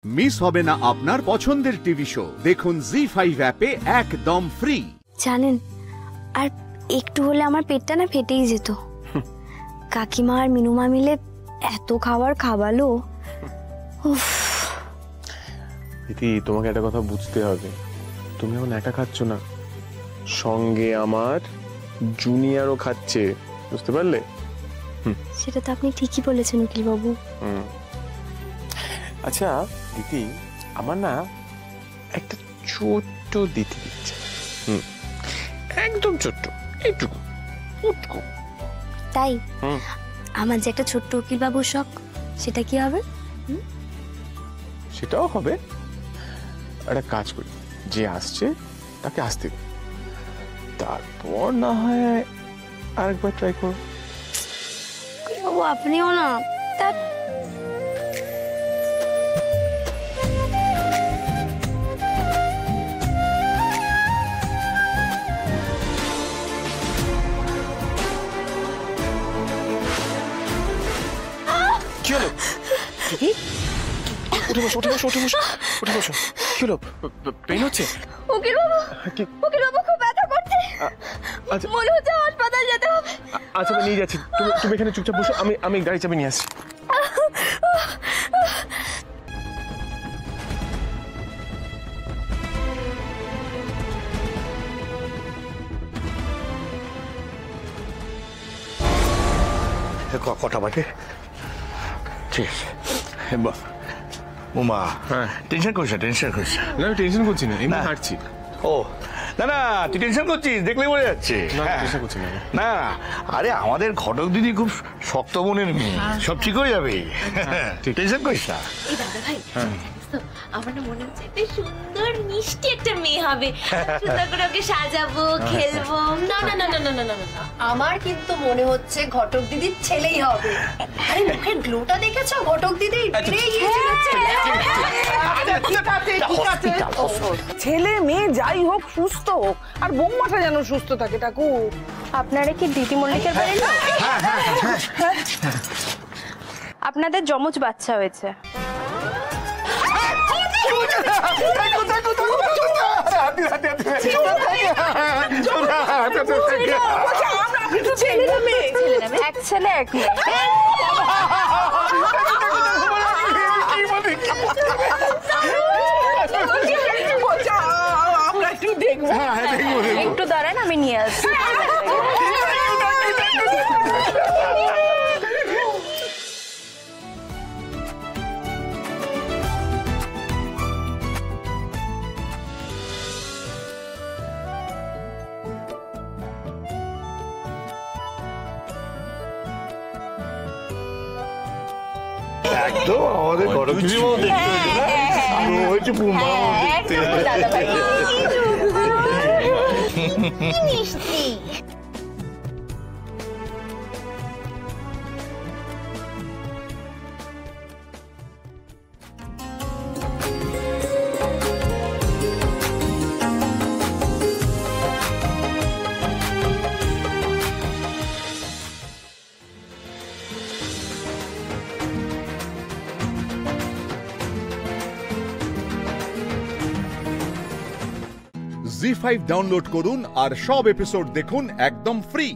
Miss হবে না আপনার পছন্দের টিভি শো। দেখুন জি5 অ্যাপে একদম ফ্রি। জানেন, আর একটু হলে আমার পেটটা না ফেটেই যেত। কাকিমা আর মিনুমা মিলে এত খাবার খাওয়ালো। উফ। দিদি, তোমাকে একটা কথা বুঝতে হবে, তুমি এখন একা খাচ্ছ না, সঙ্গে আমার জুনিয়রও খাচ্ছে, বুঝতে পারলে? সেটা তো আপনি ঠিকই বলেছেন উকিল বাবু। আচ্ছা দিদি, আমার না একটা ছোট্ট দিতে দিচ্ছে, একদম ছোট্ট, এইটুকু উটকু। তাই আমার যে একটা ছোট্ট উকিল বাবুর শখ, সেটা কি হবে? সেটাও হবে। একটা কাজ করি, যে আসছে তাকে আসতে দিই, তারপর না হয় আরেকবার ট্রাই করো। বাবু আপনিও না। তা কি হলো? উঠে বসো, উঠে বসো, উঠে বসো, উঠে বসো। কি হলো? পেইন হচ্ছে? উকিল বাবু, উকিল বাবু খুব ব্যথা করছে। আচ্ছা, মনে হচ্ছে হাসপাতাল যেতে হবে। আচ্ছা আমি নিয়ে যাচ্ছি, তুমি এখানে চুপচাপ বসো, আমি গাড়ি চাবি নিয়ে আসছি। কটা বাজে? ঠিক আছে। উমা, টেনশন করিস না, টেনশন করিস না। না, আমি টেনশন করছি না, এমনি হাঁটছি। ও না না, তুই টেনশন করছিস, দেখলেই বোঝা যাচ্ছে। টেনশন করছি না। না, আরে আমাদের ঘটক দিদি খুব শক্ত মনের মেয়ে, সব ঠিক হয়ে যাবে, টেনশন করিস না। এই দাদা ভাই, আমার না মনে হচ্ছে বেশ সুন্দর মিষ্টি একটা মেয়ে হবে। সুন্দর করে ওকে সাজাবো, খেলবো। না না না না না না না না, আমার কিন্তু মনে হচ্ছে ঘটক দিদির ছেলেই হবে। আরে মুখের গ্লোটা দেখেছো ঘটক দিদি? ছেলে মেয়ে যাই হোক সুস্থ হোক, আর বৌমাটা যেন সুস্থ থাকে। ঠাকুর, আপনারা কি দিদি মল্লিকের বাড়ি না? আপনাদের যমজ বাচ্চা হয়েছে। এক ছেলে এক মেয়ে। আমরা একটু দেখবো। একটু দাঁড়ান, আমি নিয়ে আসছি। একদম আমাদের ঘটক দিদির মতো দেখতে হয়েছে না? দাদা ভাই মিষ্টি। জি5 ডাউনলোড করুন আর সব এপিসোড দেখুন একদম ফ্রি।